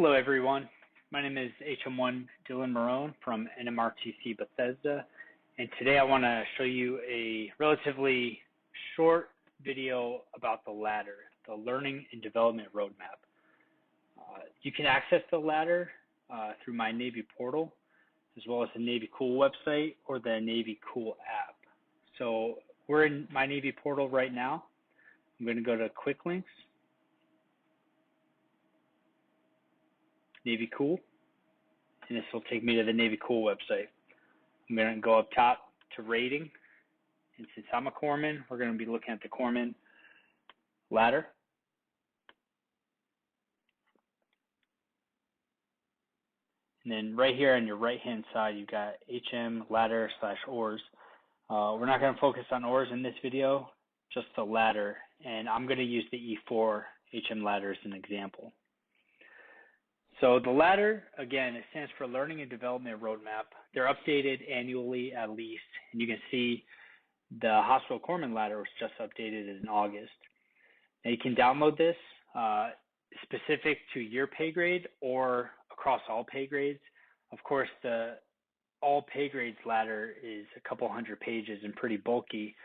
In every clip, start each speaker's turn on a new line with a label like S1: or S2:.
S1: Hello, everyone. My name is HM1 Dylan Marone from NMRTC Bethesda, and today I want to show you a relatively short video about the LaDR, the Learning and Development Roadmap. You can access the LaDR through my Navy portal, as well as the Navy Cool website or the Navy Cool app. So we're in my Navy portal right now. I'm going to go to Quick Links, Navy Cool, and this will take me to the Navy Cool website. I'm going to go up top to rating, and since I'm a corpsman, we're going to be looking at the corpsman LaDR. And then right here on your right-hand side, you've got HM LaDR/ORS. We're not going to focus on ORS in this video, just the LaDR, and I'm going to use the E4 HM LaDR as an example. So the LaDR, again, it stands for Learning and Development Roadmap. They're updated annually at least, and you can see the Hospital Corpsman LaDR was just updated in August. Now you can download this specific to your pay grade or across all pay grades. Of course, the all pay grades LaDR is a couple hundred pages and pretty bulky,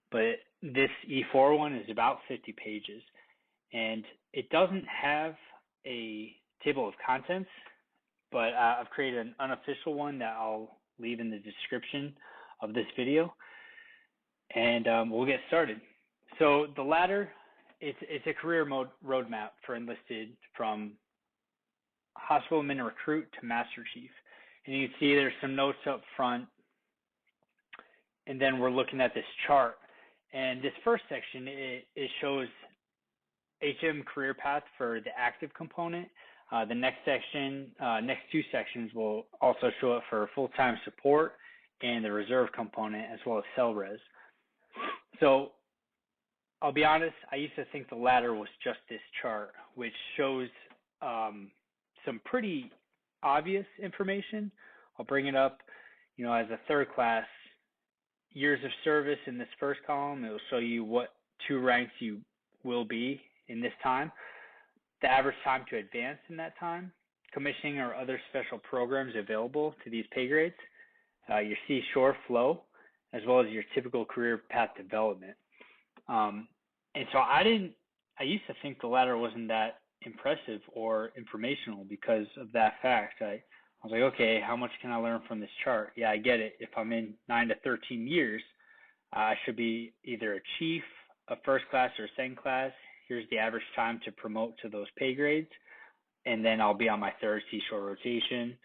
S1: but this E4 one is about 50 pages, and it doesn't have a table of contents, but I've created an unofficial one that I'll leave in the description of this video, and we'll get started. So the LaDR, it's a career mode roadmap for enlisted from hospitalman recruit to master chief. And you can see there's some notes up front, and then we're looking at this chart. And this first section, it shows HM career path for the active component. The next two sections will also show it for full-time support and the reserve component, as well as CELRES. So I'll be honest, I used to think the LaDR was just this chart, which shows some pretty obvious information. I'll bring it up, as a third class, years of service in this first column. It will show you what two ranks you will be in this time, the average time to advance in that time, commissioning or other special programs available to these pay grades, your seashore flow, as well as your typical career path development. And so I used to think the LaDR wasn't that impressive or informational because of that fact. I was like, okay, how much can I learn from this chart? Yeah, I get it. If I'm in 9 to 13 years, I should be either a chief, a first class, or a second class. Here's the average time to promote to those pay grades, and then I'll be on my third seashore rotation.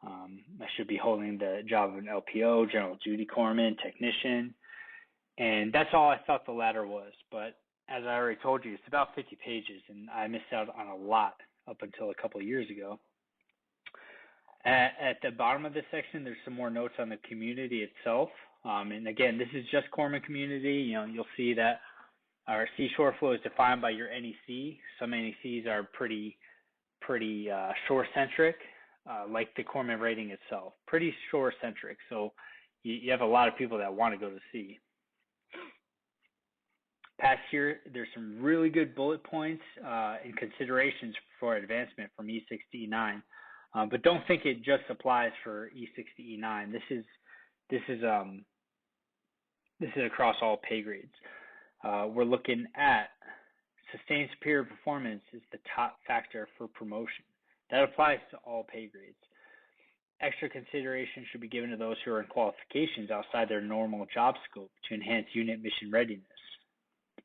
S1: I should be holding the job of an LPO, general duty corpsman, technician, and that's all I thought the LaDR was. But as I already told you, it's about 50 pages, and I missed out on a lot up until a couple of years ago. At the bottom of this section, there's some more notes on the community itself. And again, this is just corpsman community. You'll see that our seashore flow is defined by your NEC. Some NECs are pretty shore-centric, like the corpsman rating itself. Pretty shore-centric, so you have a lot of people that want to go to sea. Past here, there's some really good bullet points and considerations for advancement from E6 to E9, but don't think it just applies for E6 to E9. This is across all pay grades. We're looking at sustained superior performance is the top factor for promotion. That applies to all pay grades. Extra consideration should be given to those who are in qualifications outside their normal job scope to enhance unit mission readiness.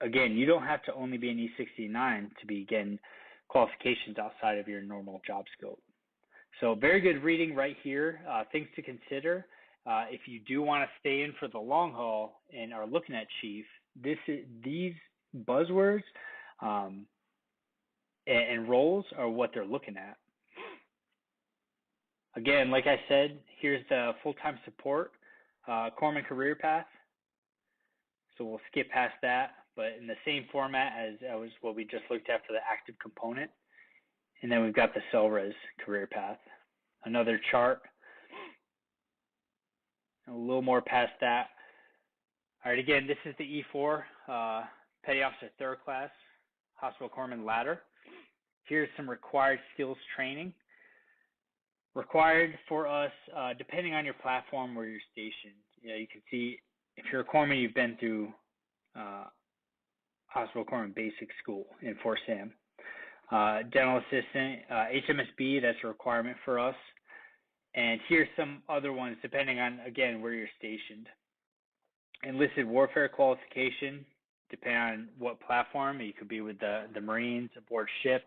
S1: Again, you don't have to only be an E69 to be getting qualifications outside of your normal job scope. So very good reading right here. Things to consider. If you do want to stay in for the long haul and are looking at chief, these buzzwords and roles are what they're looking at. Again, like I said, here's the full-time support corpsman career path. So we'll skip past that, but in the same format as was what we just looked at for the active component. And then we've got the CELRES career path. Another chart. A little more past that. All right, again, this is the E4 Petty Officer Third Class Hospital Corpsman LaDR. Here's some required skills training. Required for us, depending on your platform where you're stationed. You can see if you're a corpsman, you've been through Hospital Corpsman Basic School in Fort Sam. Dental assistant, HMSB, that's a requirement for us. And here's some other ones depending on, again, where you're stationed. Enlisted warfare qualification, depending on what platform. You could be with the Marines, aboard ship,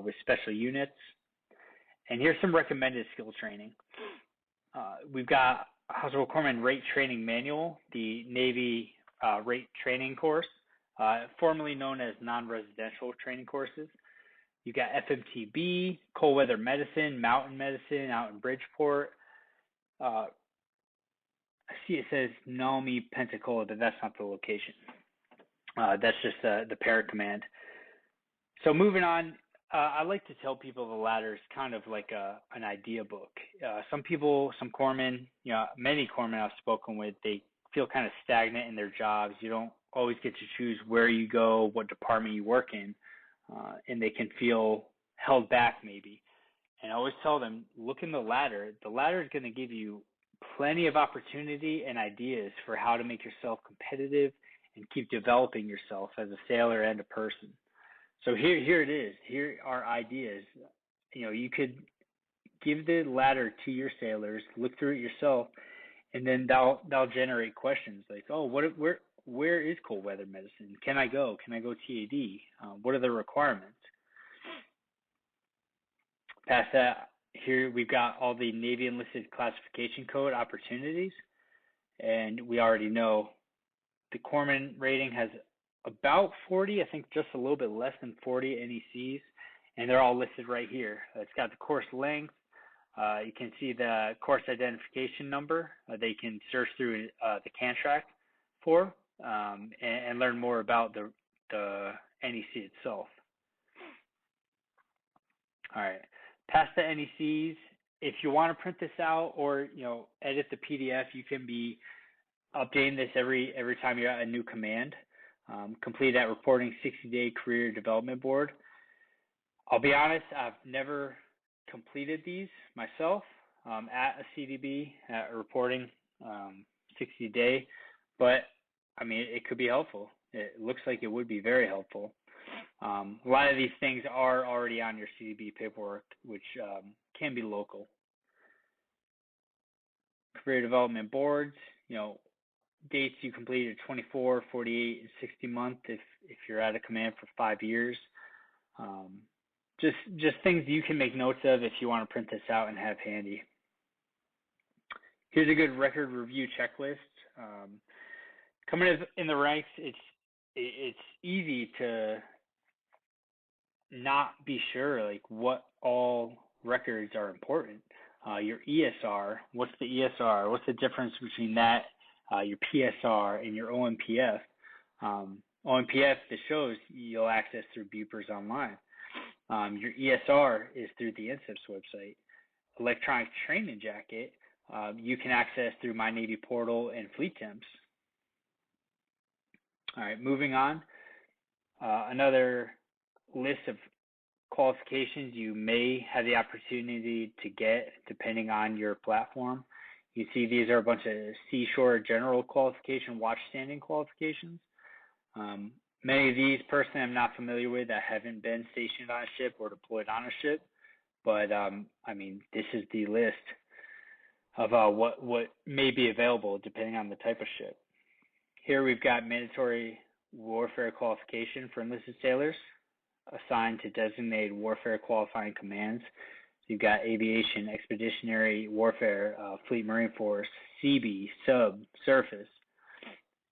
S1: with special units. And here's some recommended skill training. We've got Hospital Corpsman Rate Training Manual, the Navy Rate Training Course, formerly known as non-residential training courses. You got FMTB, cold weather medicine, mountain medicine out in Bridgeport. I see it says Naomi, Pensacola, but that's not the location. That's just the para-command. So moving on, I like to tell people the LaDR is kind of like an idea book. Some people, some corpsmen, many corpsmen I've spoken with, they feel kind of stagnant in their jobs. You don't always get to choose where you go, what department you work in, and they can feel held back maybe. And I always tell them, look in the LaDR. The LaDR is going to give you plenty of opportunity and ideas for how to make yourself competitive and keep developing yourself as a sailor and a person. So here it is. Here are ideas. You could give the LaDR to your sailors, look through it yourself, and then that'll generate questions like, oh, where is cold weather medicine? Can I go? Can I go TAD? What are the requirements? Past that, here we've got all the Navy Enlisted Classification Code opportunities, and we already know the corpsman rating has about 40, I think just a little bit less than 40 NECs, and they're all listed right here. It's got the course length. You can see the course identification number. They can search through the CANTRAC for and learn more about the NEC itself. All right, past the NECs, if you want to print this out or edit the PDF, you can be updating this every time you're at a new command. Complete that reporting 60-day career development board. I'll be honest, I've never completed these myself at a CDB, at a reporting 60-day, but I mean, it could be helpful. It looks like it would be very helpful. A lot of these things are already on your CDB paperwork, which can be local. Career development boards, dates you completed 24, 48, and 60 months if you're at a command for 5 years. Just things you can make notes of if you want to print this out and have handy. Here's a good record review checklist. Coming in the ranks, it's easy to not be sure like what all records are important. Your ESR, what's the ESR? What's the difference between that, your PSR, and your OMPF? OMPF, that shows you'll access through Bupers online. Your ESR is through the NCIPS website. Electronic training jacket, you can access through My Navy Portal and Fleet Temps. All right, moving on. Another list of qualifications you may have the opportunity to get depending on your platform. You see these are a bunch of seashore general qualification, watch standing qualifications. Many of these personally I'm not familiar with. I haven't been stationed on a ship or deployed on a ship, but I mean, this is the list of what may be available depending on the type of ship. Here we've got mandatory warfare qualification for enlisted sailors assigned to designated warfare qualifying commands. You've got aviation, expeditionary warfare, fleet marine force, Seabee, sub, surface.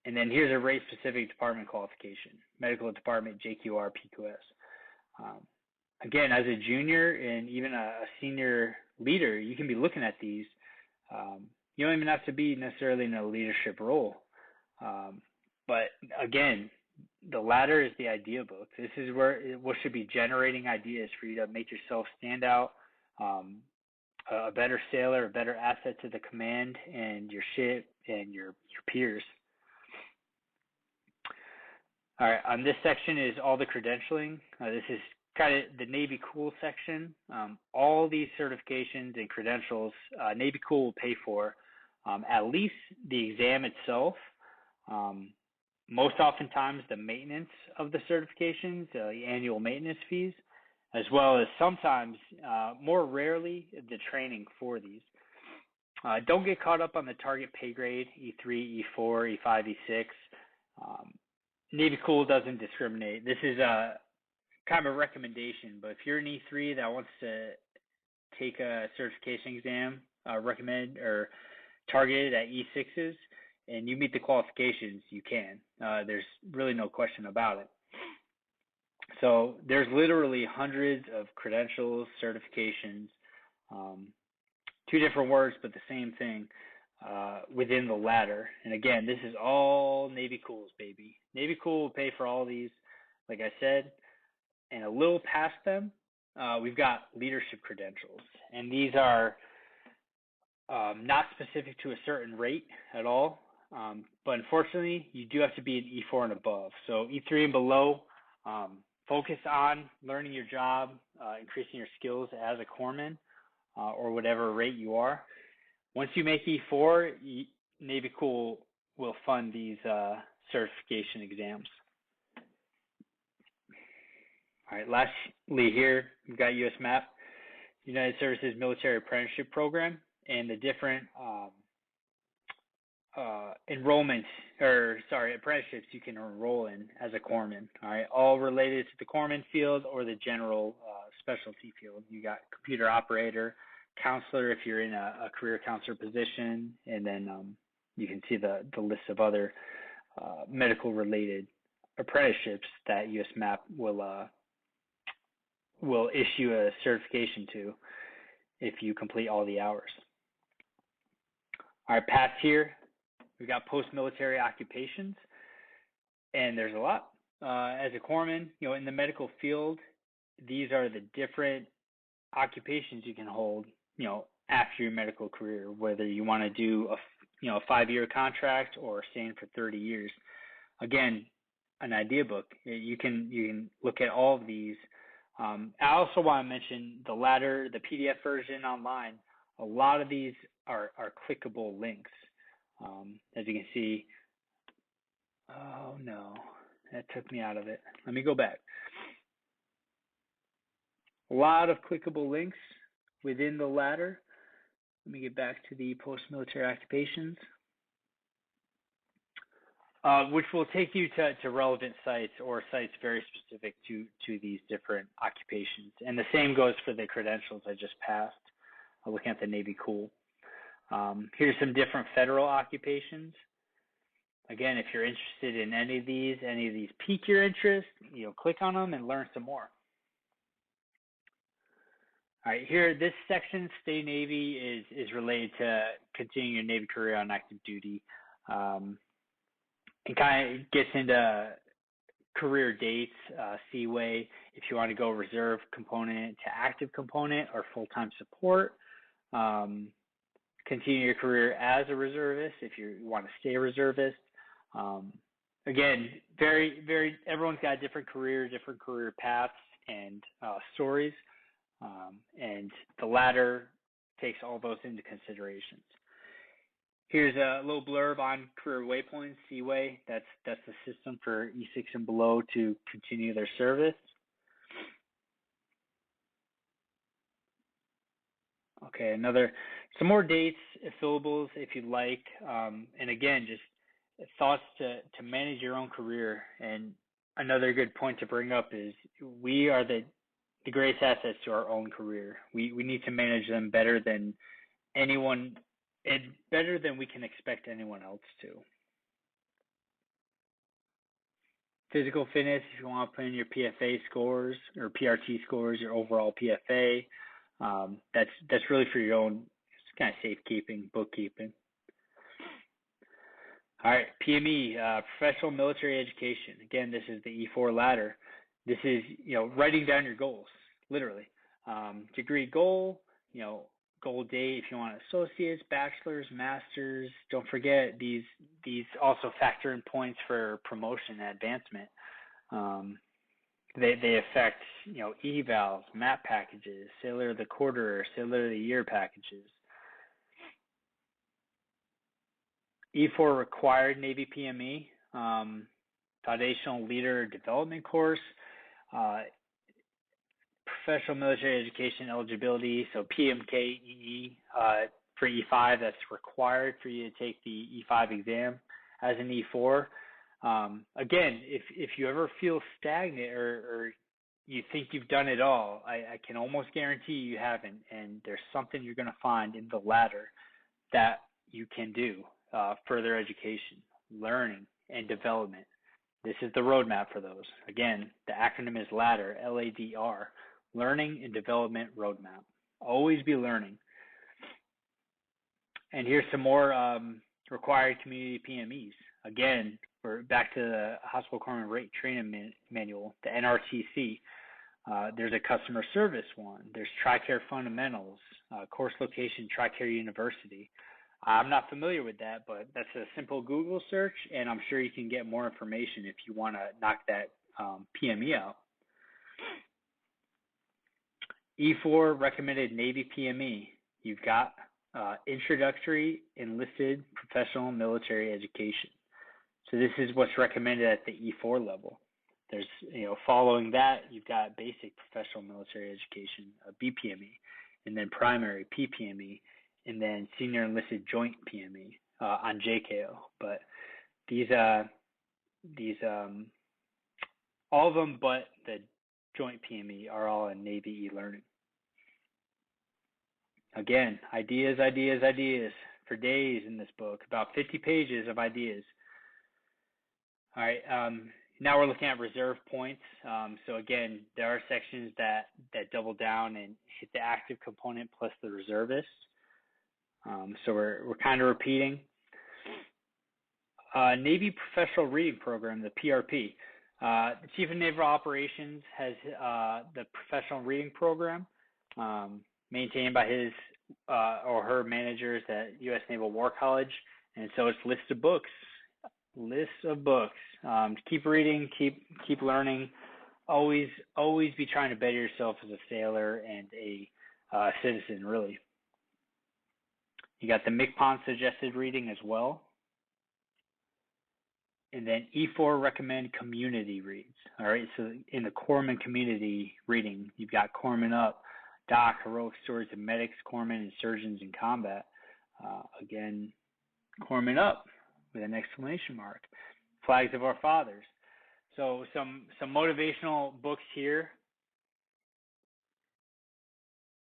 S1: And then here's a rate-specific department qualification, medical department, JQR, PQS. Again, as a junior and even a senior leader, you can be looking at these. You don't even have to be necessarily in a leadership role. But again, the LaDR is the idea book. This is what should be generating ideas for you to make yourself stand out, a better sailor, a better asset to the command and your ship and your peers. All right, on this section is all the credentialing. This is kind of the Navy Cool section. All these certifications and credentials, Navy Cool will pay for at least the exam itself. Most oftentimes the maintenance of the certifications, the annual maintenance fees, as well as sometimes, more rarely, the training for these. Don't get caught up on the target pay grade, E3, E4, E5, E6. Navy Cool doesn't discriminate. This is kind of a recommendation, but if you're an E3 that wants to take a certification exam, recommend or targeted at E6s, and you meet the qualifications, you can. There's really no question about it. So there's literally hundreds of credentials, certifications, two different words, but the same thing within the ladder. And again, this is all Navy Cools, baby. Navy Cool will pay for all these, like I said, and a little past them, we've got leadership credentials. And these are not specific to a certain rate at all. But unfortunately, you do have to be an E4 and above. So E3 and below, focus on learning your job, increasing your skills as a corpsman, or whatever rate you are. Once you make E4, Navy Cool will fund these certification exams. All right, lastly here, we've got USMAP, United Services Military Apprenticeship Program, and the different apprenticeships you can enroll in as a corpsman. All right, all related to the corpsman field or the general specialty field. You got computer operator, counselor if you're in a career counselor position, and then you can see the list of other medical related apprenticeships that USMAP will issue a certification to if you complete all the hours. All right, past here, we've got post-military occupations, and there's a lot. As a corpsman, in the medical field, these are the different occupations you can hold, after your medical career, whether you want to do a 5-year contract or stay in for 30 years. Again, an idea book. You can look at all of these. I also want to mention the ladder, the PDF version online. A lot of these are clickable links. As you can see, oh no, that took me out of it. Let me go back. A lot of clickable links within the ladder. Let me get back to the post-military occupations, which will take you to relevant sites or sites very specific to these different occupations. And the same goes for the credentials I just passed, looking at the Navy Cool. Here's some different federal occupations. Again, if you're interested in any of these pique your interest, click on them and learn some more. All right, here, this section, Stay Navy, is related to continuing your Navy career on active duty. It kind of gets into career dates, Seaway, if you want to go reserve component to active component or full-time support. Continue your career as a reservist if you want to stay a reservist. Again, everyone's got a different career paths and stories, and the ladder takes all those into considerations. Here's a little blurb on career waypoints, Seaway. That's the system for E6 and below to continue their service. Okay, some more dates, fillables if you'd like. And again, just thoughts to manage your own career. And another good point to bring up is we are the greatest assets to our own career. We need to manage them better than anyone, and better than we can expect anyone else to. Physical fitness, if you want to put in your PFA scores or PRT scores, your overall PFA, that's really for your own kind of safekeeping, bookkeeping. All right, PME, professional military education. Again, this is the E4 ladder. This is, writing down your goals, literally. Degree goal, goal date if you want associates, bachelor's, master's. Don't forget these also factor in points for promotion and advancement. They affect, evals, map packages, sailor of the quarter, sailor of the year packages. E4 required Navy PME, foundational leader development course, professional military education eligibility, so PMKEE for E5, that's required for you to take the E5 exam as an E4. Again, if you ever feel stagnant or you think you've done it all, I can almost guarantee you haven't, and there's something you're going to find in the ladder that you can do, further education, learning, and development. This is the roadmap for those. Again, the acronym is LADR, LADR, Learning and Development Roadmap. Always be learning. And here's some more required community PMEs. Again, we're back to the Hospital Corpsman Rate Training Manual, the NRTC. There's a customer service one. There's TRICARE Fundamentals, course location, TRICARE University. I'm not familiar with that, but that's a simple Google search, and I'm sure you can get more information if you want to knock that PME out. E4 recommended Navy PME. You've got Introductory Enlisted Professional Military Education. So this is what's recommended at the E4 level. There's, following that, you've got Basic Professional Military Education, BPME, and then Primary, PPME, and then Senior Enlisted Joint PME on JKO. But these all of them but the Joint PME are all in Navy e-learning. Again, ideas for days in this book, about 50 pages of ideas. All right, now we're looking at reserve points. So again, there are sections that double down and hit the active component plus the reservist. So we're kind of repeating. Navy Professional Reading Program, the PRP. The Chief of Naval Operations has the Professional Reading Program maintained by his or her managers at U.S. Naval War College, and so it's lists of books. Keep reading, keep learning. Always be trying to better yourself as a sailor and a citizen, really. You got the MCPON suggested reading as well. And then E4 recommend community reads. All right, so in the Corpsman community reading, you've got Corpsman Up, Doc, Heroic Stories of Medics, Corpsmen, and Surgeons in Combat. Again, Corpsman Up with an exclamation mark. Flags of Our Fathers. So some motivational books here.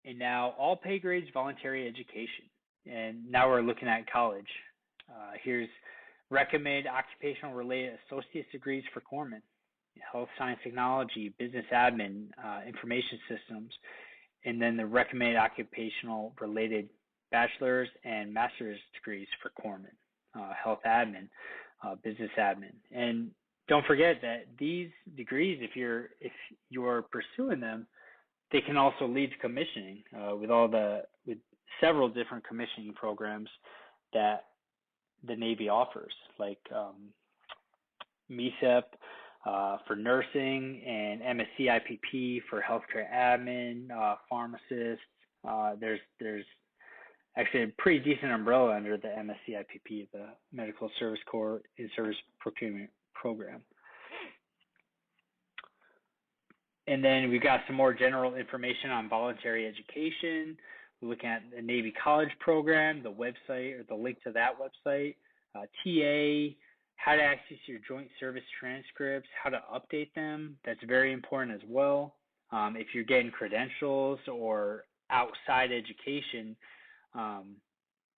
S1: And now all pay grades voluntary education. And now we're looking at college. Here's recommend occupational related associate's degrees for corpsmen, health science technology, business admin, information systems, and then the recommended occupational related bachelor's and master's degrees for corpsmen, health admin, business admin. And don't forget that these degrees, if you're pursuing them, they can also lead to commissioning with several different commissioning programs that the Navy offers, like MECEP for nursing and MSc IPP for healthcare admin, pharmacists. There's actually a pretty decent umbrella under the MSc IPP, the Medical Service Corps In-Service Procurement Program. And then we've got some more general information on voluntary education. We're looking at the Navy College program, the website or the link to that website, TA, how to access your joint service transcripts, how to update them. That's very important as well. If you're getting credentials or outside education,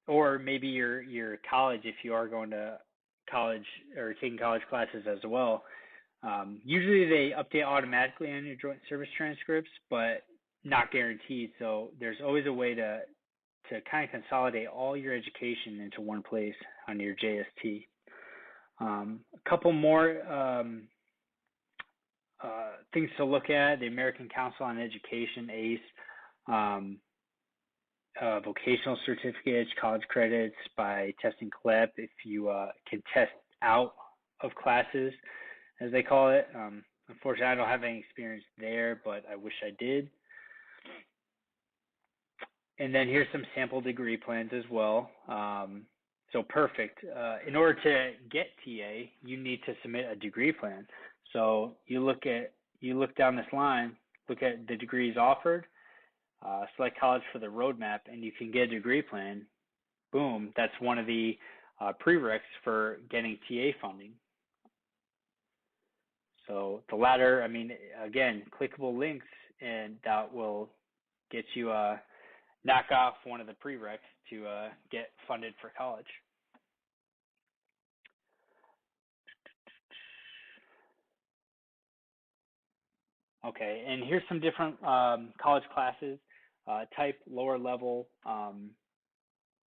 S1: or maybe your college, if you are going to college or taking college classes as well. Usually they update automatically on your joint service transcripts, but not guaranteed. So there's always a way to kind of consolidate all your education into one place on your JST. A couple more things to look at: the American Council on Education, ACE, vocational certificates, college credits by testing CLEP if you can test out of classes, as they call it. Unfortunately, I don't have any experience there, but I wish I did. And then here's some sample degree plans as well. So perfect. In order to get TA, you need to submit a degree plan. So you look down this line, look at the degrees offered, select college for the roadmap, and you can get a degree plan. Boom, that's one of the prereqs for getting TA funding. So the latter, I mean, again, clickable links, and that will get you knock off one of the prereqs to get funded for college. Okay, and here's some different college classes. Type lower level.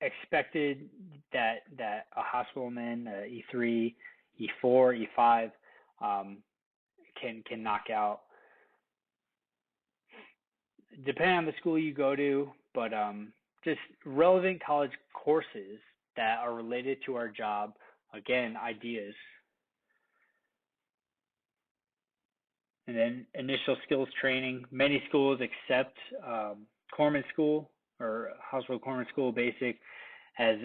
S1: Expected that a hospitalman, E3, E4, E5 can knock out. Depending on the school you go to, but just relevant college courses that are related to our job. Again, ideas. And then initial skills training. Many schools accept Corpsman School or Hospital Corpsman School Basic as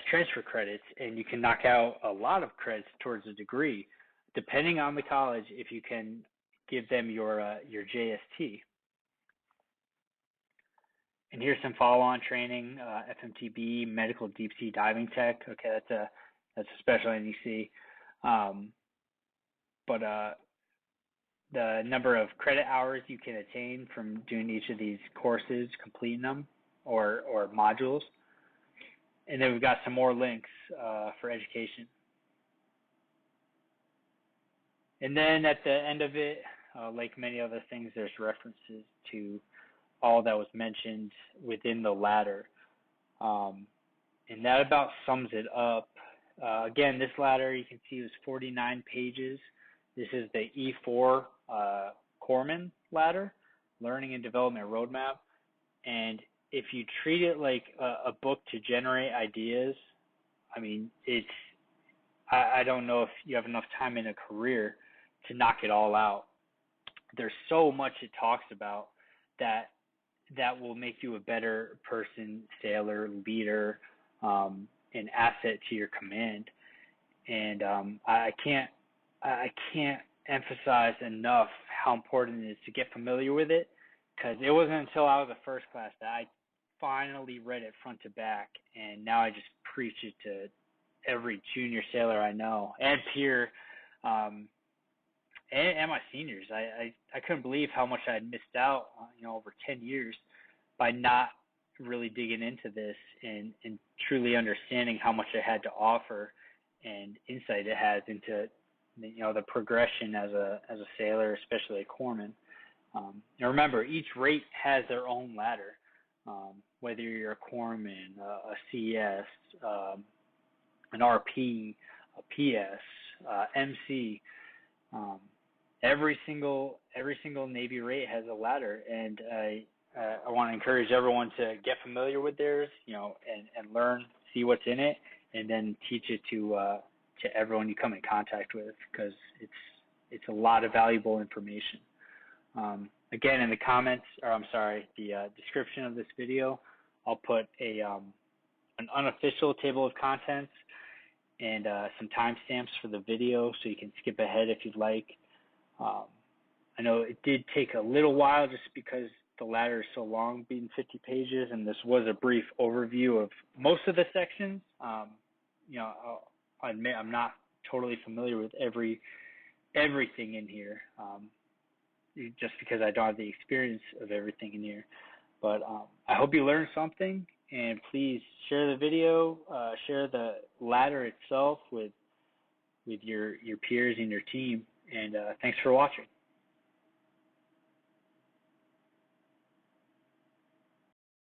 S1: transfer credits, and you can knock out a lot of credits towards a degree, depending on the college. If you can give them your JST. And here's some follow-on training: FMTB, medical deep sea diving tech. Okay, that's a special NEC. But the number of credit hours you can attain from doing each of these courses, completing them, or modules. And then we've got some more links for education. And then at the end of it, like many other things, there's references to all that was mentioned within the ladder. And that about sums it up. Again, this ladder you can see is 49 pages. This is the E4 Corpsman ladder, Learning and Development Roadmap. And if you treat it like a book to generate ideas, I mean, I don't know if you have enough time in a career to knock it all out. There's so much it talks about that will make you a better person, sailor, leader, an asset to your command. And I can't emphasize enough how important it is to get familiar with it, because it wasn't until I was a first class that I finally read it front to back, and now I just preach it to every junior sailor I know and peer, and my seniors. I couldn't believe how much I had missed out, over 10 years by not really digging into this and truly understanding how much it had to offer and insight it has into the progression as a sailor, especially a corpsman. And remember, each rate has their own ladder. Whether you're a corpsman, a CS, an RP, a PS, MC, every single Navy rate has a ladder, and I want to encourage everyone to get familiar with theirs, and learn, see what's in it, and then teach it to everyone you come in contact with, because it's a lot of valuable information. Again, in the the description of this video, I'll put an unofficial table of contents and some timestamps for the video, so you can skip ahead if you'd like. I know it did take a little while just because the ladder is so long, being 50 pages, and this was a brief overview of most of the sections. I'll admit I'm not totally familiar with everything in here, just because I don't have the experience of everything in here. But I hope you learned something, and please share the video, share the ladder itself with your peers and your team. And thanks for watching.